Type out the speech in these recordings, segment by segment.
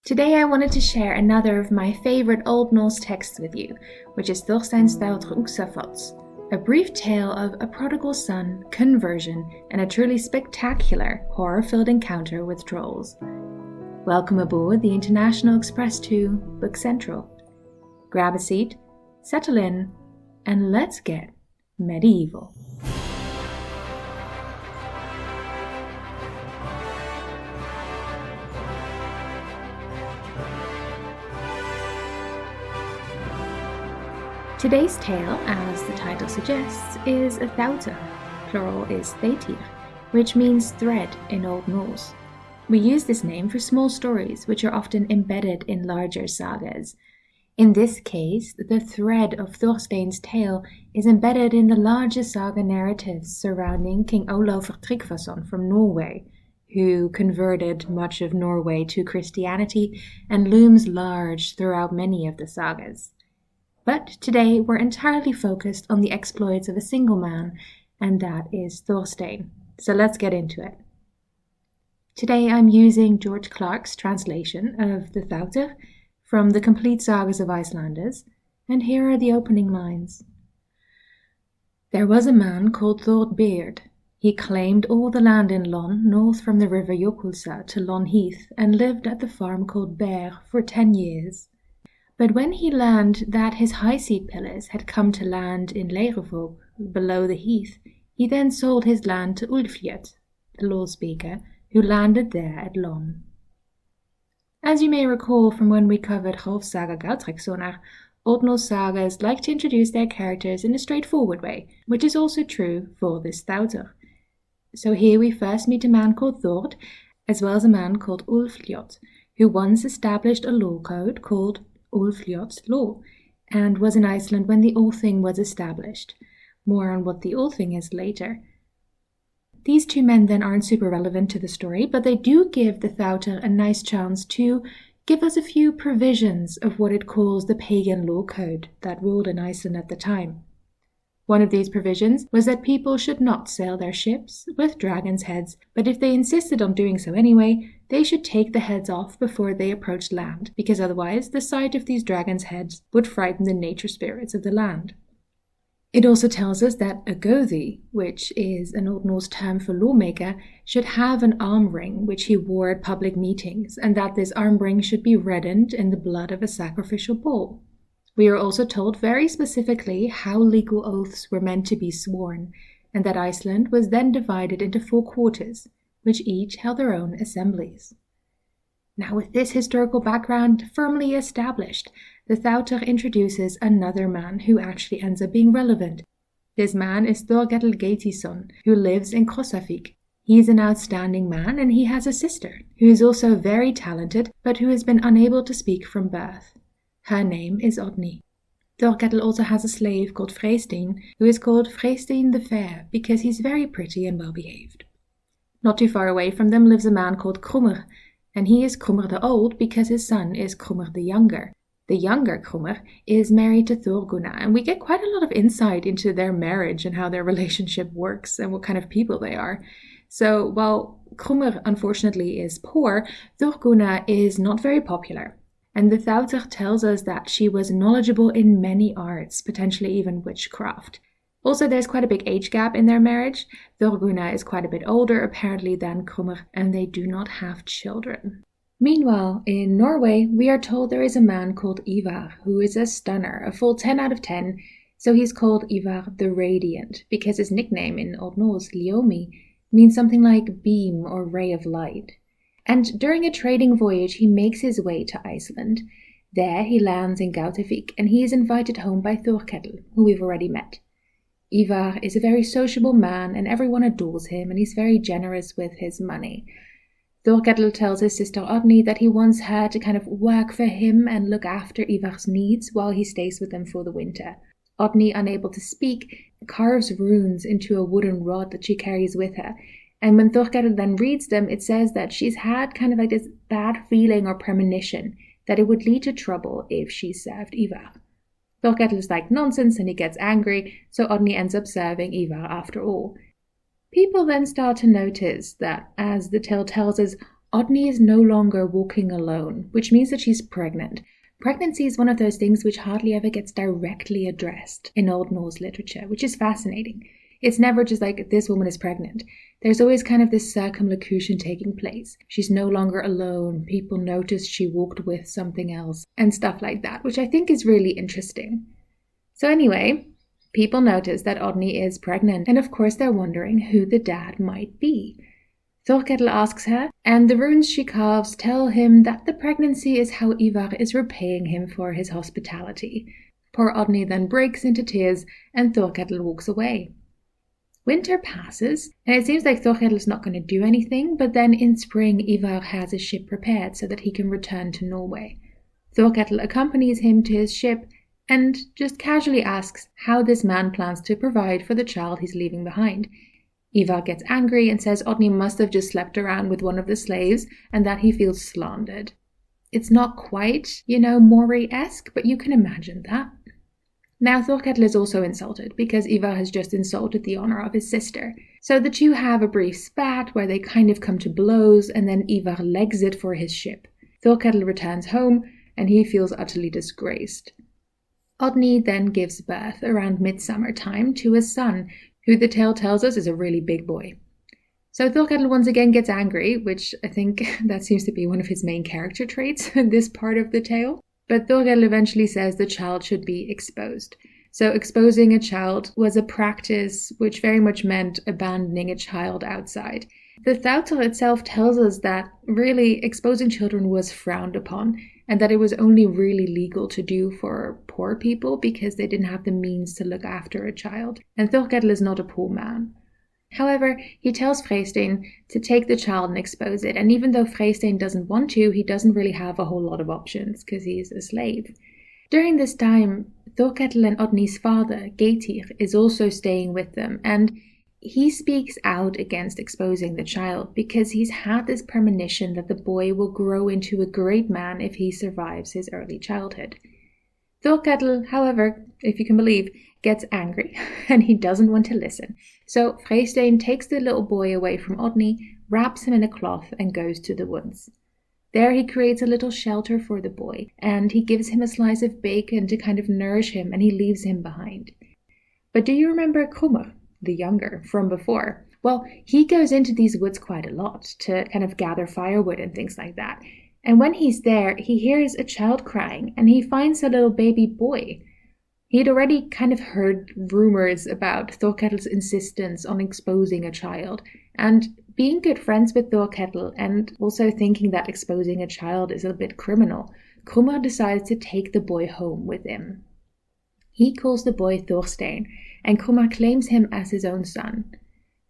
Today I wanted to share another of my favorite Old Norse texts with you, which is Þorstein's þáttr uxafóts, a brief tale of a prodigal son, conversion, and a truly spectacular, horror-filled encounter with trolls. Welcome aboard the International Express to Book Central. Grab a seat, settle in, and let's get medieval. Today's tale, as the title suggests, is a þáttr, plural is þættir, which means thread in Old Norse. We use this name for small stories which are often embedded in larger sagas. In this case, the thread of Þorstein's tale is embedded in the larger saga narratives surrounding King Olafr Tryggvason from Norway, who converted much of Norway to Christianity and looms large throughout many of the sagas. But today we're entirely focused on the exploits of a single man, and that is Thorstein. So let's get into it. Today I'm using George Clarke's translation of the þáttr from the Complete Sagas of Icelanders, and here are the opening lines. There was a man called Thorstein. He claimed all the land in Lon, north from the river Jökulsá to Lon Heath, and lived at the farm called Bear for 10 years. But when he learned that his high seat pillars had come to land in Leiruvåg, below the heath, he then sold his land to Ulfljot, the law speaker, who landed there at Lon. As you may recall from when we covered Hrólfssaga Þórissonar, Old Norse sagas like to introduce their characters in a straightforward way, which is also true for this þáttr. So here we first meet a man called Thord, as well as a man called Ulfljot, who once established a law code called Ulfljot's Law, and was in Iceland when the Althing was established. More on what the Althing is later. These two men then aren't super relevant to the story, but they do give the þáttr a nice chance to give us a few provisions of what it calls the pagan law code that ruled in Iceland at the time. One of these provisions was that people should not sail their ships with dragons' heads, but if they insisted on doing so anyway, they should take the heads off before they approached land, because otherwise the sight of these dragons' heads would frighten the nature spirits of the land. It also tells us that a gothi, which is an Old Norse term for lawmaker, should have an arm ring which he wore at public meetings, and that this arm ring should be reddened in the blood of a sacrificial bull. We are also told very specifically how legal oaths were meant to be sworn, and that Iceland was then divided into 4 quarters, which each held their own assemblies. Now, with this historical background firmly established, the þáttr introduces another man who actually ends up being relevant. This man is Þorkell Geitisson, who lives in Krossafik. He is an outstanding man, and he has a sister, who is also very talented, but who has been unable to speak from birth. Her name is Oddný. Þorkell also has a slave called Þorstein, who is called Þorstein the Fair because he's very pretty and well-behaved. Not too far away from them lives a man called Krumr, and he is Krumr the Old because his son is Krumr the Younger. The younger Krumr is married to Thorgunna, and we get quite a lot of insight into their marriage and how their relationship works and what kind of people they are. So while Krumr unfortunately is poor, Thorgunna is not very popular. And the þáttr tells us that she was knowledgeable in many arts, potentially even witchcraft. Also, there's quite a big age gap in their marriage. Thorgunna is quite a bit older, apparently, than Krumr, and they do not have children. Meanwhile, in Norway, we are told there is a man called Ivar, who is a stunner, a full 10 out of 10, so he's called Ivar the Radiant, because his nickname in Old Norse, Liomi, means something like beam or ray of light. And during a trading voyage, he makes his way to Iceland. There he lands in Gautavik, and he is invited home by Þorkell, who we've already met. Ivar is a very sociable man, and everyone adores him, and he's very generous with his money. Þorkell tells his sister Oddný that he wants her to kind of work for him and look after Ivar's needs while he stays with them for the winter. Oddný, unable to speak, carves runes into a wooden rod that she carries with her, and when Þorkell then reads them, it says that she's had kind of like this bad feeling or premonition that it would lead to trouble if she served Ivar. Þorkell is like nonsense and he gets angry, so Oddný ends up serving Ivar after all. People then start to notice that, as the tale tells us, Oddný is no longer walking alone, which means that she's pregnant. Pregnancy is one of those things which hardly ever gets directly addressed in Old Norse literature, which is fascinating. It's never just like, this woman is pregnant. There's always kind of this circumlocution taking place. She's no longer alone. People notice she walked with something else and stuff like that, which I think is really interesting. So anyway, people notice that Oddný is pregnant, and of course they're wondering who the dad might be. Þorkell asks her, and the runes she carves tell him that the pregnancy is how Ivar is repaying him for his hospitality. Poor Oddný then breaks into tears, and Þorkell walks away. Winter passes, and it seems like Þorkell is not going to do anything, but then in spring Ivar has a ship prepared so that he can return to Norway. Þorkell accompanies him to his ship and just casually asks how this man plans to provide for the child he's leaving behind. Ivar gets angry and says Oddný must have just slept around with one of the slaves and that he feels slandered. It's not quite, Maury-esque, but you can imagine that. Now Þorkell is also insulted because Ivar has just insulted the honor of his sister. So the two have a brief spat where they kind of come to blows, and then Ivar legs it for his ship. Þorkell returns home and he feels utterly disgraced. Oddný then gives birth around midsummer time to a son, who the tale tells us is a really big boy. So Þorkell once again gets angry, which I think that seems to be one of his main character traits in this part of the tale. But Þorkell eventually says the child should be exposed. So exposing a child was a practice which very much meant abandoning a child outside. The þáttr itself tells us that really exposing children was frowned upon, and that it was only really legal to do for poor people because they didn't have the means to look after a child. And Þorkell is not a poor man. However, he tells Þorstein to take the child and expose it, and even though Þorstein doesn't want to, he doesn't really have a whole lot of options because he's a slave. During this time, Þorkell and Oddný's father, Geitir, is also staying with them, and he speaks out against exposing the child because he's had this premonition that the boy will grow into a great man if he survives his early childhood. Þorkell, however, if you can believe, gets angry and he doesn't want to listen. So Þorstein takes the little boy away from Oddný, wraps him in a cloth and goes to the woods. There he creates a little shelter for the boy and he gives him a slice of bacon to kind of nourish him, and he leaves him behind. But do you remember Krumr, the younger, from before? Well, he goes into these woods quite a lot to kind of gather firewood and things like that. And when he's there, he hears a child crying and he finds a little baby boy. He'd already kind of heard rumors about Þorkell's insistence on exposing a child, and being good friends with Þorkell and also thinking that exposing a child is a bit criminal, Krumr decides to take the boy home with him. He calls the boy Thorstein, and Krumr claims him as his own son.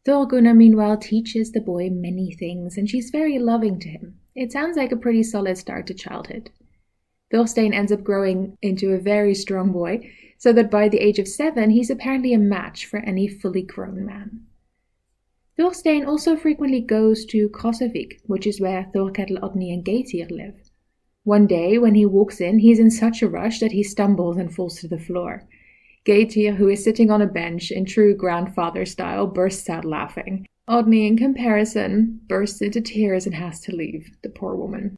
Þorgunna, meanwhile, teaches the boy many things, and she's very loving to him. It sounds like a pretty solid start to childhood. Thorstein ends up growing into a very strong boy, so that by the age of 7, he's apparently a match for any fully grown man. Thorstein also frequently goes to Krosavik, which is where Þorkell, Oddný and Geitir live. One day, when he walks in, he's in such a rush that he stumbles and falls to the floor. Geitir, who is sitting on a bench in true grandfather style, bursts out laughing. Oddný, in comparison, bursts into tears and has to leave, the poor woman.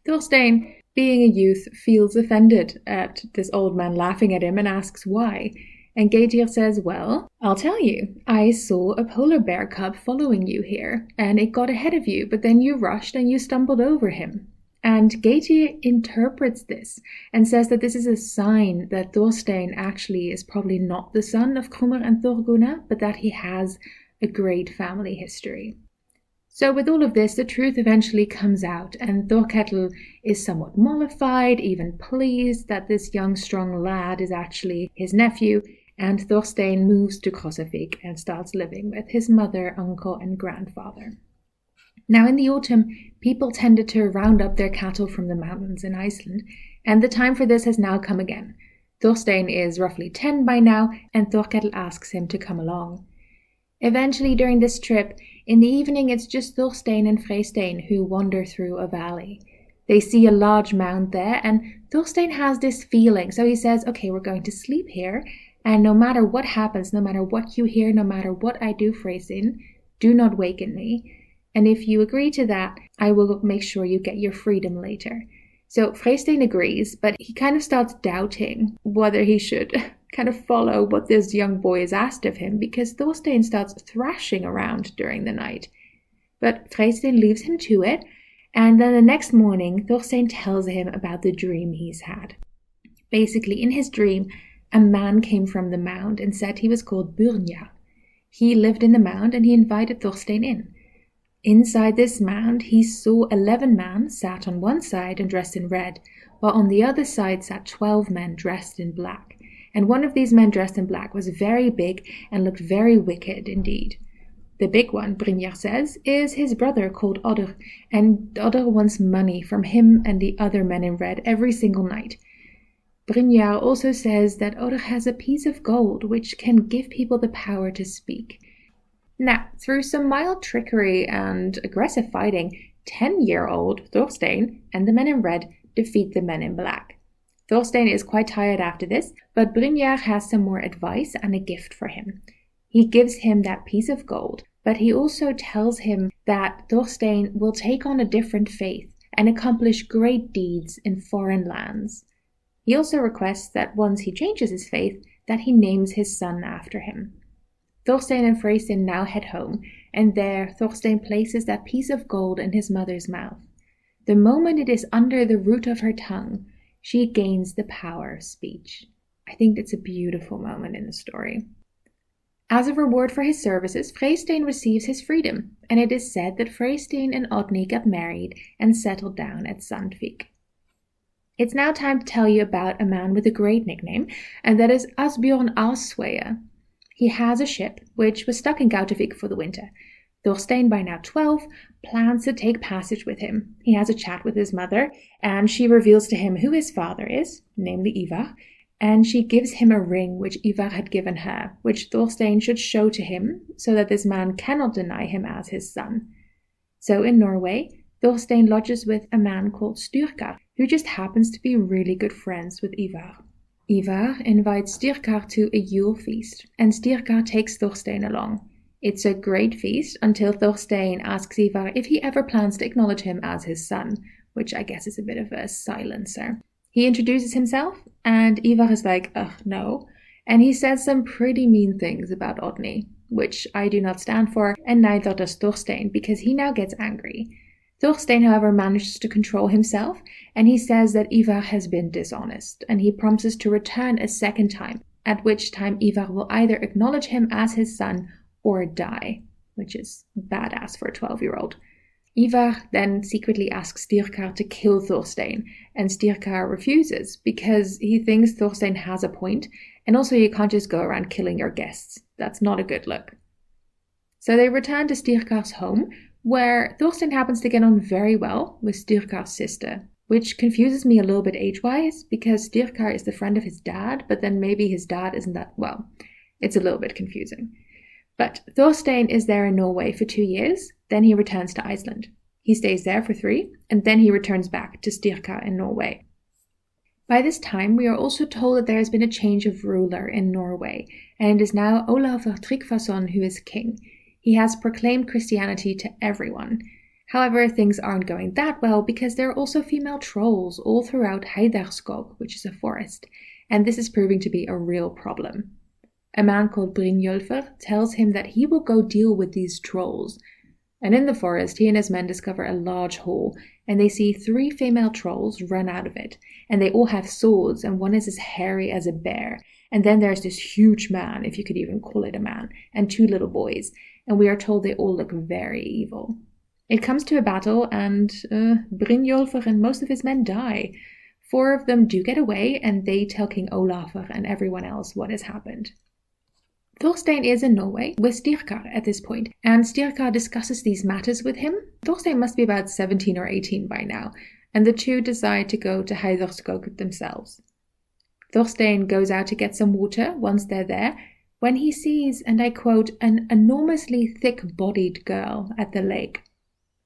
Thorstein, being a youth, feels offended at this old man laughing at him and asks why. And Geitir says, well, I'll tell you. I saw a polar bear cub following you here, and it got ahead of you, but then you rushed and you stumbled over him. And Geitir interprets this and says that this is a sign that Thorstein actually is probably not the son of Krumr and Þorgunna, but that he has a great family history. So with all of this, the truth eventually comes out, and Þorkell is somewhat mollified, even pleased that this young, strong lad is actually his nephew, and Thorstein moves to Krosavik and starts living with his mother, uncle, and grandfather. Now in the autumn, people tended to round up their cattle from the mountains in Iceland, and the time for this has now come again. Thorstein is roughly 10 by now, and Þorkell asks him to come along. Eventually, during this trip, in the evening it's just Thorstein and Þorstein who wander through a valley. They see a large mound there, and Thorstein has this feeling, so he says, okay, we're going to sleep here, and no matter what happens, no matter what you hear, no matter what I do, Þorstein, do not waken me. and if you agree to that, I will make sure you get your freedom later. So Þorstein agrees, but he kind of starts doubting whether he should kind of follow what this young boy is asked of him, because Thorstein starts thrashing around during the night. But Þorstein leaves him to it, and then the next morning, Thorstein tells him about the dream he's had. Basically, in his dream, a man came from the mound and said he was called Brynjar. He lived in the mound and he invited Thorstein in. Inside this mound, he saw 11 men sat on one side and dressed in red, while on the other side sat 12 men dressed in black. And one of these men dressed in black was very big and looked very wicked indeed. The big one, Brynjar says, is his brother called Odr, and Odr wants money from him and the other men in red every single night. Brynjar also says that Odr has a piece of gold which can give people the power to speak. Now, through some mild trickery and aggressive fighting, 10-year-old Thorstein and the men in red defeat the men in black. Thorstein is quite tired after this, but Brynjar has some more advice and a gift for him. He gives him that piece of gold, but he also tells him that Thorstein will take on a different faith and accomplish great deeds in foreign lands. He also requests that once he changes his faith, that he names his son after him. Thorstein and Þorstein now head home, and there Thorstein places that piece of gold in his mother's mouth. The moment it is under the root of her tongue, she gains the power of speech. I think that's a beautiful moment in the story. As a reward for his services, Þorstein receives his freedom, and it is said that Þorstein and Oddný got married and settled down at Sandvík. It's now time to tell you about a man with a great nickname, and that is Asbjørn Arsweye. He has a ship which was stuck in Gautavik for the winter. Thorstein, by now 12, plans to take passage with him. He has a chat with his mother, and she reveals to him who his father is, namely Ivar, and she gives him a ring which Ivar had given her, which Thorstein should show to him, so that this man cannot deny him as his son. So in Norway, Thorstein lodges with a man called Styrkar, who just happens to be really good friends with Ivar. Ivar invites Styrkar to a Yule feast, and Styrkar takes Thorstein along. It's a great feast until Thorstein asks Ivar if he ever plans to acknowledge him as his son, which I guess is a bit of a silencer. He introduces himself, and Ivar is like, no, and he says some pretty mean things about Oddný, which I do not stand for, and neither does Thorstein, because he now gets angry. Thorstein, however, manages to control himself, and he says that Ivar has been dishonest, and he promises to return a second time, at which time Ivar will either acknowledge him as his son or die, which is badass for a 12-year-old. Ivar then secretly asks Styrkar to kill Thorstein, and Styrkar refuses because he thinks Thorstein has a point, and also you can't just go around killing your guests. That's not a good look. So they return to Styrkar's home, where Thorstein happens to get on very well with Styrkar's sister, which confuses me a little bit age-wise, because Styrkar is the friend of his dad, but then maybe his dad isn't that well. It's a little bit confusing. But Thorstein is there in Norway for 2 years, then he returns to Iceland. He stays there for 3, and then he returns back to Styrkar in Norway. By this time, we are also told that there has been a change of ruler in Norway, and it is now Olafur Tryggvason who is king. He has proclaimed Christianity to everyone. However, things aren't going that well because there are also female trolls all throughout Heiðarskog, which is a forest, and this is proving to be a real problem. A man called Brynjolfur tells him that he will go deal with these trolls. And in the forest, he and his men discover a large hall, and they see 3 female trolls run out of it, and they all have swords, and one is as hairy as a bear. And then there's this huge man, if you could even call it a man, and 2 little boys, and we are told they all look very evil. It comes to a battle, and Brynjolfur and most of his men die. 4 of them do get away, and they tell King Olafur and everyone else what has happened. Thorstein is in Norway with Styrkar at this point, and Styrkar discusses these matters with him. Thorstein must be about 17 or 18 by now, and the two decide to go to Heiðarskog themselves. Thorstein goes out to get some water once they're there, when he sees, and I quote, an enormously thick-bodied girl at the lake.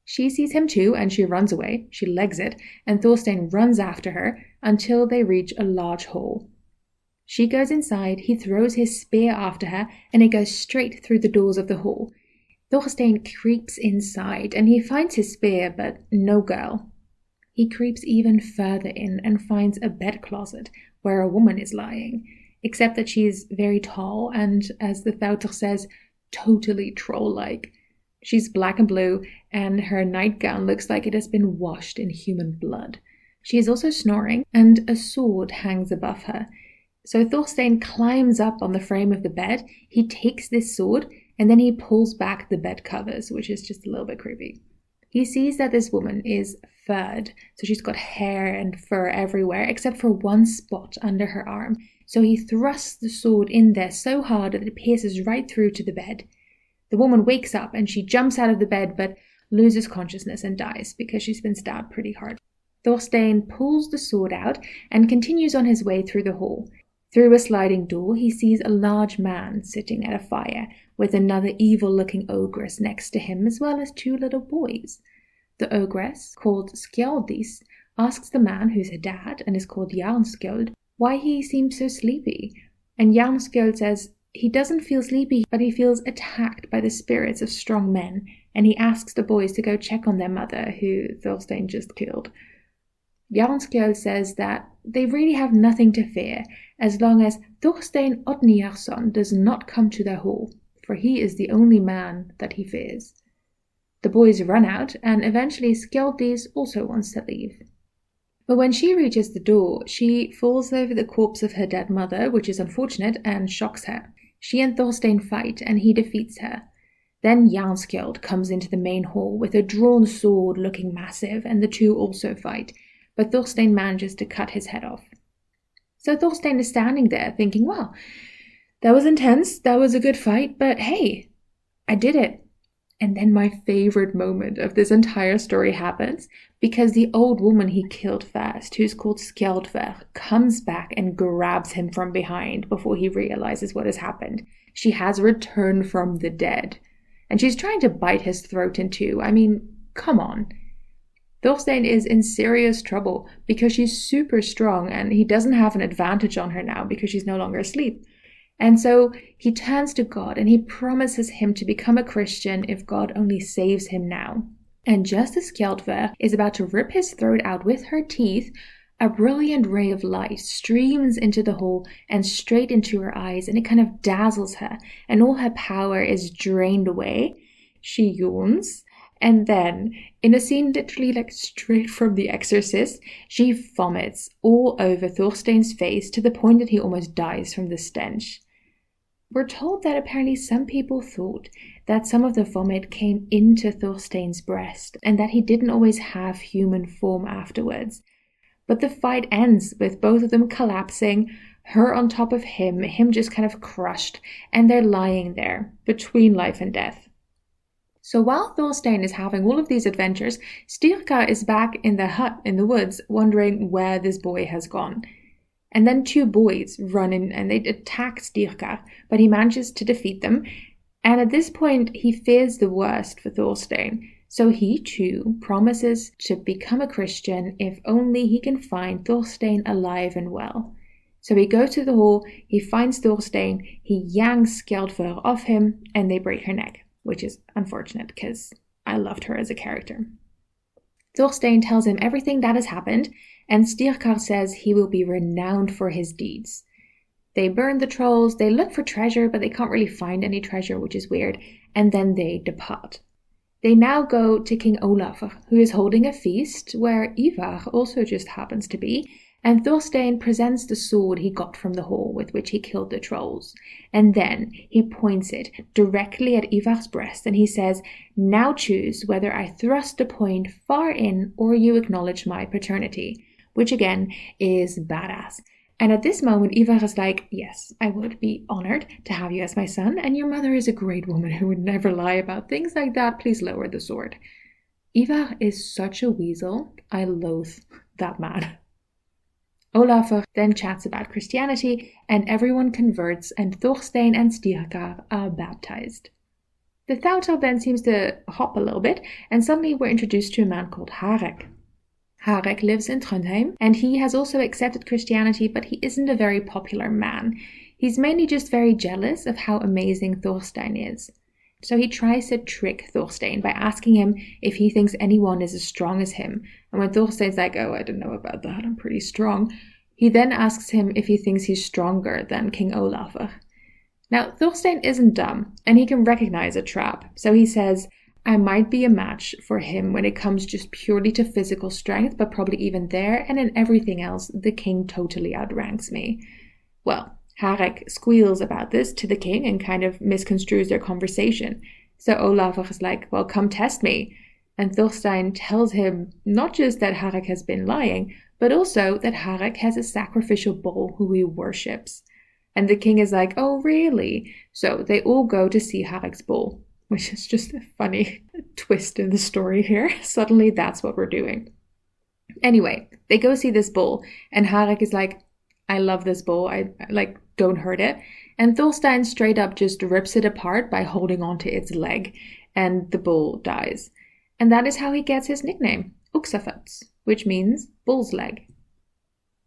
She sees him too, and she runs away. She legs it, and Thorstein runs after her until they reach a large hall. She goes inside, he throws his spear after her, and it goes straight through the doors of the hall. Thorstein creeps inside and he finds his spear, but no girl. He creeps even further in and finds a bed closet where a woman is lying, except that she is very tall and, as the þáttr says, totally troll-like. She's black and blue, and her nightgown looks like it has been washed in human blood. She is also snoring, and a sword hangs above her. So Thorstein climbs up on the frame of the bed, he takes this sword, and then he pulls back the bed covers, which is just a little bit creepy. He sees that this woman is furred, so she's got hair and fur everywhere, except for one spot under her arm. So he thrusts the sword in there so hard that it pierces right through to the bed. The woman wakes up and she jumps out of the bed, but loses consciousness and dies because she's been stabbed pretty hard. Thorstein pulls the sword out and continues on his way through the hall. Through a sliding door, he sees a large man sitting at a fire with another evil-looking ogress next to him, as well as 2 little boys. The ogress, called Skjaldis, asks the man, who's her dad and is called Jarnskjöld, why he seems so sleepy. And Jarnskjöld says he doesn't feel sleepy, but he feels attacked by the spirits of strong men, and he asks the boys to go check on their mother, who Thorstein just killed. Jarnskjöld says that they really have nothing to fear, as long as Thorstein Oddnýjarson does not come to their hall, for he is the only man that he fears. The boys run out, and eventually Skjaldis also wants to leave. But when she reaches the door, she falls over the corpse of her dead mother, which is unfortunate and shocks her. She and Thorstein fight, and he defeats her. Then Jarnskjöld comes into the main hall with a drawn sword looking massive, and the two also fight, but Thorstein manages to cut his head off. So Thorstein is standing there thinking, well, that was intense, that was a good fight, but hey, I did it. And then my favorite moment of this entire story happens, because the old woman he killed first, who's called Skjaldver, comes back and grabs him from behind before he realizes what has happened. She has returned from the dead, and she's trying to bite his throat in two. I mean, come on. Thorstein is in serious trouble because she's super strong and he doesn't have an advantage on her now because she's no longer asleep. And so he turns to God and he promises him to become a Christian if God only saves him now. And just as Skjaldver is about to rip his throat out with her teeth, a brilliant ray of light streams into the hall and straight into her eyes, and it kind of dazzles her, and all her power is drained away. She yawns, and then, in a scene literally like straight from The Exorcist, she vomits all over Thorstein's face to the point that he almost dies from the stench. We're told that apparently some people thought that some of the vomit came into Thorstein's breast and that he didn't always have human form afterwards. But the fight ends with both of them collapsing, her on top of him just kind of crushed, and they're lying there between life and death. So while Thorstein is having all of these adventures, Styrka is back in the hut in the woods wondering where this boy has gone. And then 2 boys run in and they attack Styrka, but he manages to defeat them. And at this point, he fears the worst for Thorstein. So he too promises to become a Christian if only he can find Thorstein alive and well. So he goes to the hall, he finds Thorstein, he yanks Skjaldver off him, and they break her neck, which is unfortunate because I loved her as a character. Thorstein tells him everything that has happened, and Styrka says he will be renowned for his deeds. They burn the trolls, they look for treasure, but they can't really find any treasure, which is weird, and then they depart. They now go to King Olafr, who is holding a feast, where Ivar also just happens to be, and Thorstein presents the sword he got from the hall with which he killed the trolls. And then he points it directly at Ivar's breast and he says, "Now choose whether I thrust the point far in or you acknowledge my paternity," which again is badass. And at this moment, Ivar is like, "Yes, I would be honored to have you as my son, and your mother is a great woman who would never lie about things like that. Please lower the sword." Ivar is such a weasel. I loathe that man. Olafr then chats about Christianity, and everyone converts, and Thorstein and Styrka are baptized. The þáttr then seems to hop a little bit, and suddenly we're introduced to a man called Harek. Harek lives in Trondheim, and he has also accepted Christianity, but he isn't a very popular man. He's mainly just very jealous of how amazing Thorstein is. So he tries to trick Thorstein by asking him if he thinks anyone is as strong as him. And when Thorstein's like, oh, I don't know about that, I'm pretty strong, he then asks him if he thinks he's stronger than King Olafr. Now, Thorstein isn't dumb, and he can recognize a trap. So he says, I might be a match for him when it comes just purely to physical strength, but probably even there, and in everything else, the king totally outranks me. Well, Harek squeals about this to the king and kind of misconstrues their conversation. So Olafr is like, well, come test me. And Thorstein tells him not just that Harek has been lying, but also that Harek has a sacrificial bull who he worships. And the king is like, oh, really? So they all go to see Harek's bull, which is just a funny twist in the story here. Suddenly that's what we're doing. Anyway, they go see this bull, and Harek is like, I love this bull. I don't hurt it. And Thorstein straight up just rips it apart by holding onto its leg, and the bull dies. And that is how he gets his nickname, uxafóts, which means bull's leg.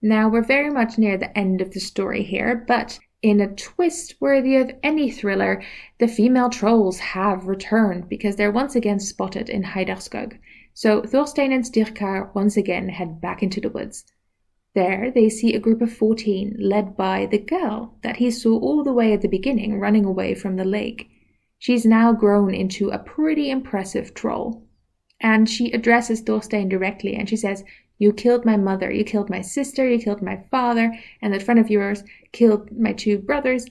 Now we're very much near the end of the story here, but in a twist worthy of any thriller, the female trolls have returned because they're once again spotted in Heiderskog. So Thorstein and Styrkar once again head back into the woods. There they see a group of 14 led by the girl that he saw all the way at the beginning running away from the lake. She's now grown into a pretty impressive troll. And she addresses Thorstein directly and she says, you killed my mother, you killed my sister, you killed my father, and that friend of yours killed my 2 brothers.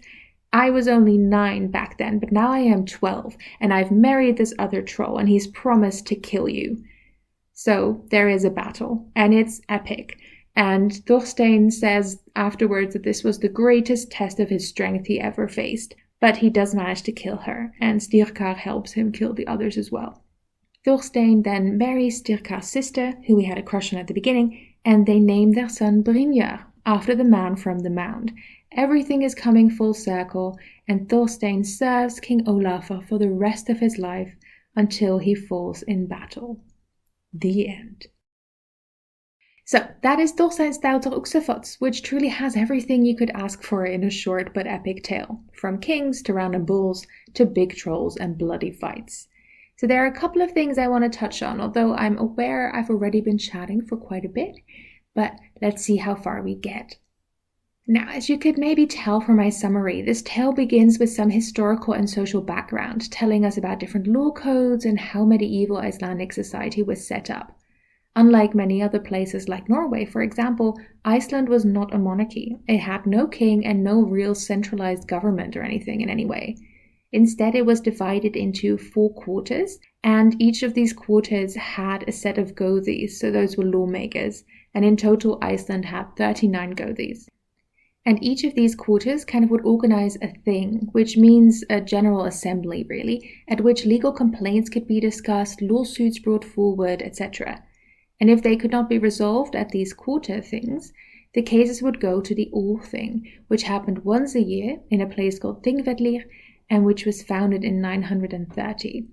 I was only 9 back then, but now I am 12, and I've married this other troll, and he's promised to kill you. So there is a battle, and it's epic. And Thorstein says afterwards that this was the greatest test of his strength he ever faced. But he does manage to kill her, and Styrkar helps him kill the others as well. Thorstein then marries Styrkar's sister, who he had a crush on at the beginning, and they name their son Brynjar, after the man from the mound. Everything is coming full circle, and Thorstein serves King Olafr for the rest of his life until he falls in battle. The end. So that is Þorstein's þáttr uxafóts, which truly has everything you could ask for in a short but epic tale, from kings to random bulls to big trolls and bloody fights. So there are a couple of things I want to touch on, although I'm aware I've already been chatting for quite a bit, but let's see how far we get. Now, as you could maybe tell from my summary, this tale begins with some historical and social background, telling us about different law codes and how medieval Icelandic society was set up. Unlike many other places like Norway, for example, Iceland was not a monarchy. It had no king and no real centralized government or anything in any way. Instead, it was divided into 4 quarters, and each of these quarters had a set of goðis, so those were lawmakers, and in total Iceland had 39 goðis. And each of these quarters kind of would organize a thing, which means a general assembly really, at which legal complaints could be discussed, lawsuits brought forward, etc. And if they could not be resolved at these quarter things, the cases would go to the Althing, which happened once a year in a place called Þingvellir, and which was founded in 930.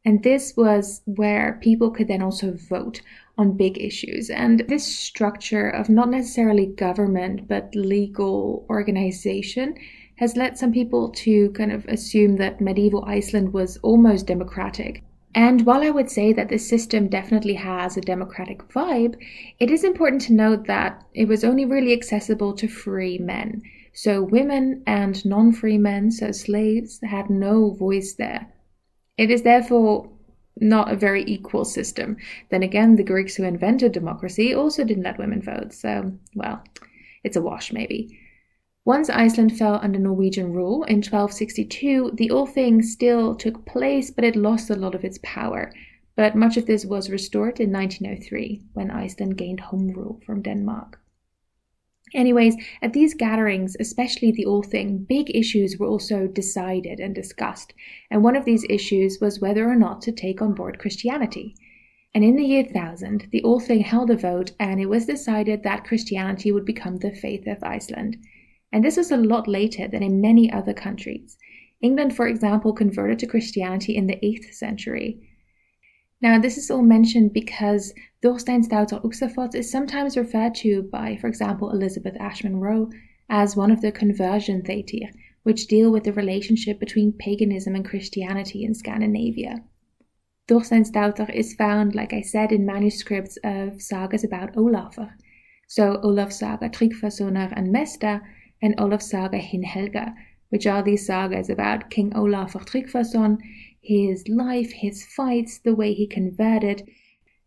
And this was where people could then also vote on big issues. And this structure of not necessarily government, but legal organization has led some people to kind of assume that medieval Iceland was almost democratic. And while I would say that this system definitely has a democratic vibe, it is important to note that it was only really accessible to free men. So women and non-free men, so slaves, had no voice there. It is therefore not a very equal system. Then again, the Greeks who invented democracy also didn't let women vote, so, well, it's a wash maybe. Once Iceland fell under Norwegian rule in 1262, the Althing still took place, but it lost a lot of its power. But much of this was restored in 1903, when Iceland gained home rule from Denmark. Anyways, at these gatherings, especially the Althing, big issues were also decided and discussed, and one of these issues was whether or not to take on board Christianity. And in the year 1000, the Althing held a vote, and it was decided that Christianity would become the faith of Iceland. And this was a lot later than in many other countries. England, for example, converted to Christianity in the 8th century. Now, this is all mentioned because Þorstein's þáttr uxafóts is sometimes referred to by, for example, Elizabeth Ashman Rowe as one of the conversion þættir, which deal with the relationship between paganism and Christianity in Scandinavia. Þorstein's þáttr is found, like I said, in manuscripts of sagas about Olafr, so Olaf's saga Þórissonar and Mesta, and Olaf's saga Hin Helga, which are these sagas about King Olafr Tryggvason, his life, his fights, the way he converted.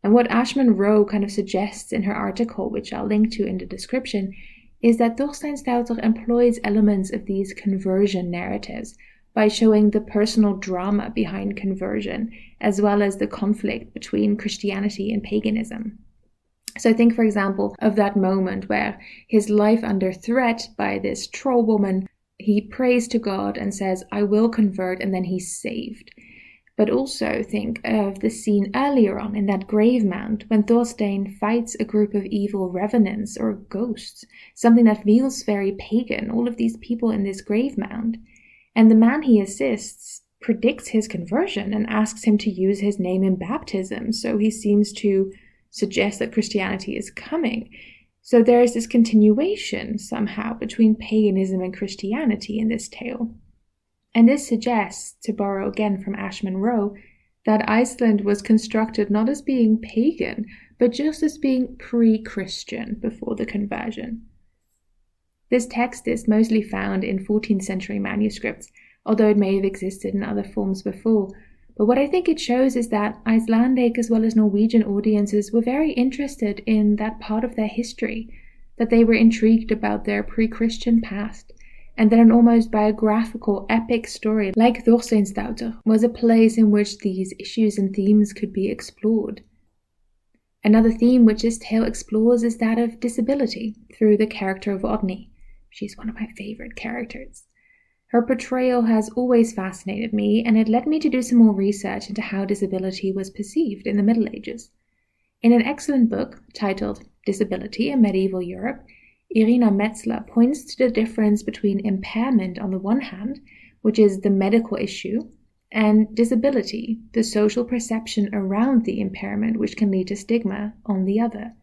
And what Ashman Rowe kind of suggests in her article, which I'll link to in the description, is that Þorstein's þáttr employs elements of these conversion narratives by showing the personal drama behind conversion, as well as the conflict between Christianity and paganism. So think, for example, of that moment where his life under threat by this troll woman, he prays to God and says, I will convert, and then he's saved. But also think of the scene earlier on in that grave mound when Thorstein fights a group of evil revenants or ghosts, something that feels very pagan, all of these people in this grave mound. And the man he assists predicts his conversion and asks him to use his name in baptism, so he seems to suggest that Christianity is coming. So there is this continuation somehow between paganism and Christianity in this tale. And this suggests, to borrow again from Ashman Rowe, that Iceland was constructed not as being pagan, but just as being pre-Christian before the conversion. This text is mostly found in 14th century manuscripts, although it may have existed in other forms before. But what I think it shows is that Icelandic as well as Norwegian audiences were very interested in that part of their history, that they were intrigued about their pre-Christian past, and that an almost biographical epic story like Þorstein's þáttr was a place in which these issues and themes could be explored. Another theme which this tale explores is that of disability through the character of Oddný. She's one of my favorite characters. Her portrayal has always fascinated me, and it led me to do some more research into how disability was perceived in the Middle Ages. In an excellent book titled Disability in Medieval Europe, Irina Metzler points to the difference between impairment on the one hand, which is the medical issue, and disability, the social perception around the impairment, which can lead to stigma, on the other.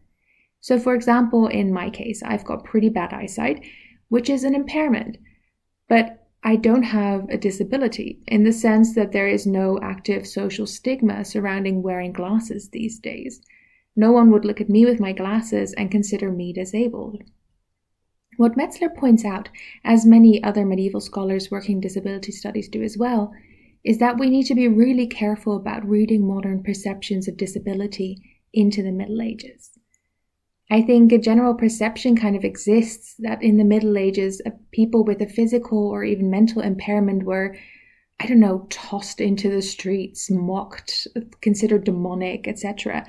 So for example, in my case, I've got pretty bad eyesight, which is an impairment, but I don't have a disability in the sense that there is no active social stigma surrounding wearing glasses these days. No one would look at me with my glasses and consider me disabled. What Metzler points out, as many other medieval scholars working disability studies do as well, is that we need to be really careful about reading modern perceptions of disability into the Middle Ages. I think a general perception kind of exists that in the Middle Ages, people with a physical or even mental impairment were, tossed into the streets, mocked, considered demonic, etc.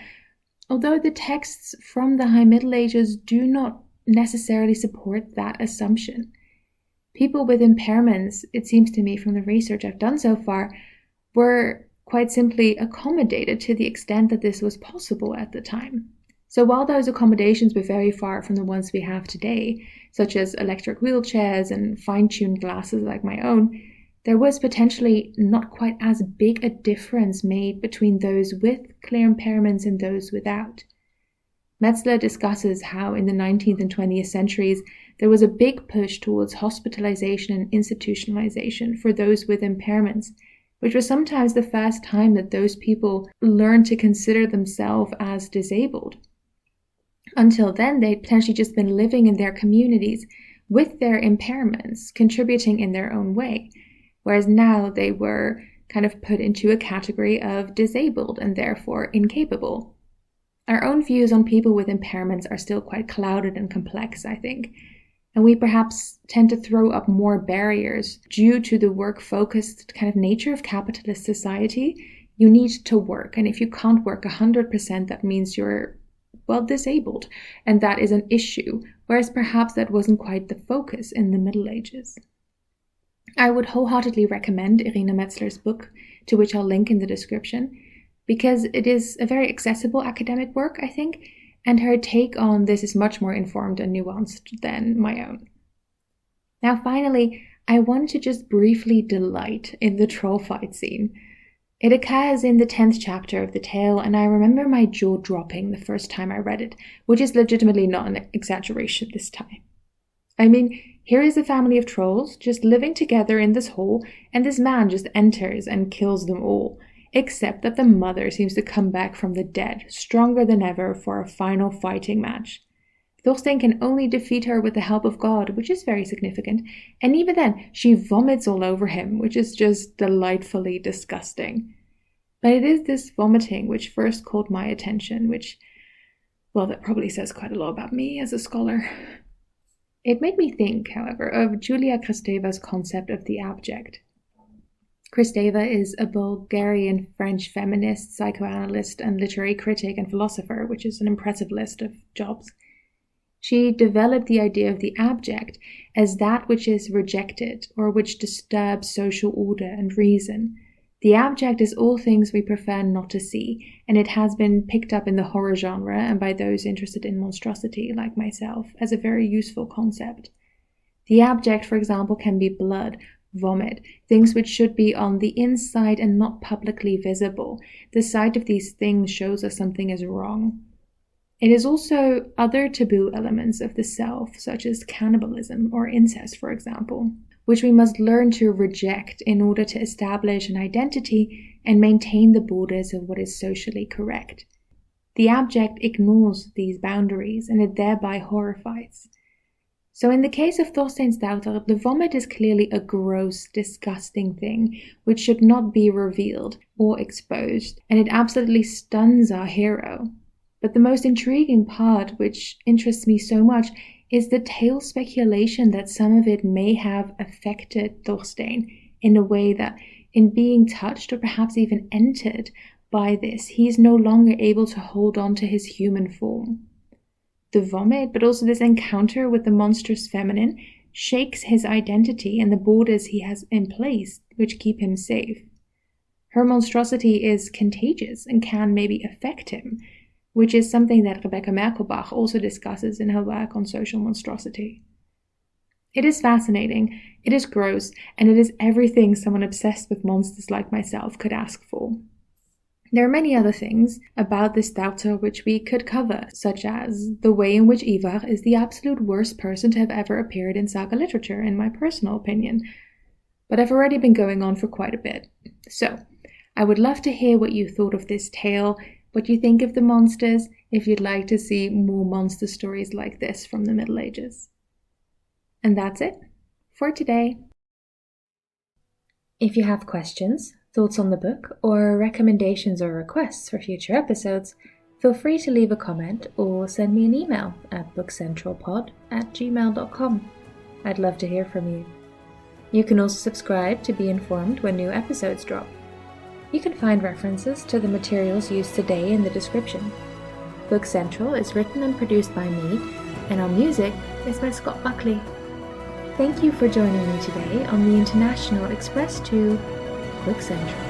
Although the texts from the High Middle Ages do not necessarily support that assumption. People with impairments, it seems to me from the research I've done so far, were quite simply accommodated to the extent that this was possible at the time. So while those accommodations were very far from the ones we have today, such as electric wheelchairs and fine-tuned glasses like my own, there was potentially not quite as big a difference made between those with clear impairments and those without. Metzler discusses how in the 19th and 20th centuries there was a big push towards hospitalization and institutionalization for those with impairments, which was sometimes the first time that those people learned to consider themselves as disabled. Until then, they'd potentially just been living in their communities with their impairments, contributing in their own way, whereas now they were kind of put into a category of disabled and therefore incapable. Our own views on people with impairments are still quite clouded and complex, I think, and we perhaps tend to throw up more barriers due to the work-focused kind of nature of capitalist society. You need to work, and if you can't work 100%, that means you're, disabled, and that is an issue, whereas perhaps that wasn't quite the focus in the Middle Ages. I would wholeheartedly recommend Irina Metzler's book, to which I'll link in the description, because it is a very accessible academic work, I think, and her take on this is much more informed and nuanced than my own. Now finally, I want to just briefly delight in the troll fight scene. It occurs in the 10th chapter of the tale, and I remember my jaw dropping the first time I read it, which is legitimately not an exaggeration this time. I mean, here is a family of trolls just living together in this hall, and this man just enters and kills them all, except that the mother seems to come back from the dead, stronger than ever for a final fighting match. Thorstein can only defeat her with the help of God, which is very significant, and even then, she vomits all over him, which is just delightfully disgusting. But it is this vomiting which first caught my attention, which, well, that probably says quite a lot about me as a scholar. It made me think, however, of Julia Kristeva's concept of the abject. Kristeva is a Bulgarian-French feminist, psychoanalyst, and literary critic and philosopher, which is an impressive list of jobs. She developed the idea of the abject as that which is rejected or which disturbs social order and reason. The abject is all things we prefer not to see, and it has been picked up in the horror genre and by those interested in monstrosity like myself as a very useful concept. The abject, for example, can be blood, vomit, things which should be on the inside and not publicly visible. The sight of these things shows us something is wrong. It is also other taboo elements of the self, such as cannibalism or incest, for example, which we must learn to reject in order to establish an identity and maintain the borders of what is socially correct. The abject ignores these boundaries, and it thereby horrifies. So in the case of Þorstein's þáttr, the vomit is clearly a gross, disgusting thing, which should not be revealed or exposed, and it absolutely stuns our hero. But the most intriguing part, which interests me so much, is the tale speculation that some of it may have affected Thorstein in a way that, in being touched or perhaps even entered by this, he is no longer able to hold on to his human form. The vomit, but also this encounter with the monstrous feminine, shakes his identity and the borders he has in place, which keep him safe. Her monstrosity is contagious and can maybe affect him, which is something that Rebecca Merkelbach also discusses in her work on social monstrosity. It is fascinating, it is gross, and it is everything someone obsessed with monsters like myself could ask for. There are many other things about this þáttr which we could cover, such as the way in which Ivar is the absolute worst person to have ever appeared in saga literature, in my personal opinion. But I've already been going on for quite a bit. So, I would love to hear what you thought of this tale, what you think of the monsters, if you'd like to see more monster stories like this from the Middle Ages. And that's it for today. If you have questions, thoughts on the book, or recommendations or requests for future episodes, feel free to leave a comment or send me an email at bookcentralpod@gmail.com. I'd love to hear from you. You can also subscribe to be informed when new episodes drop. You can find references to the materials used today in the description. Book Central is written and produced by me, and our music is by Scott Buckley. Thank you for joining me today on the International Express to Book Central.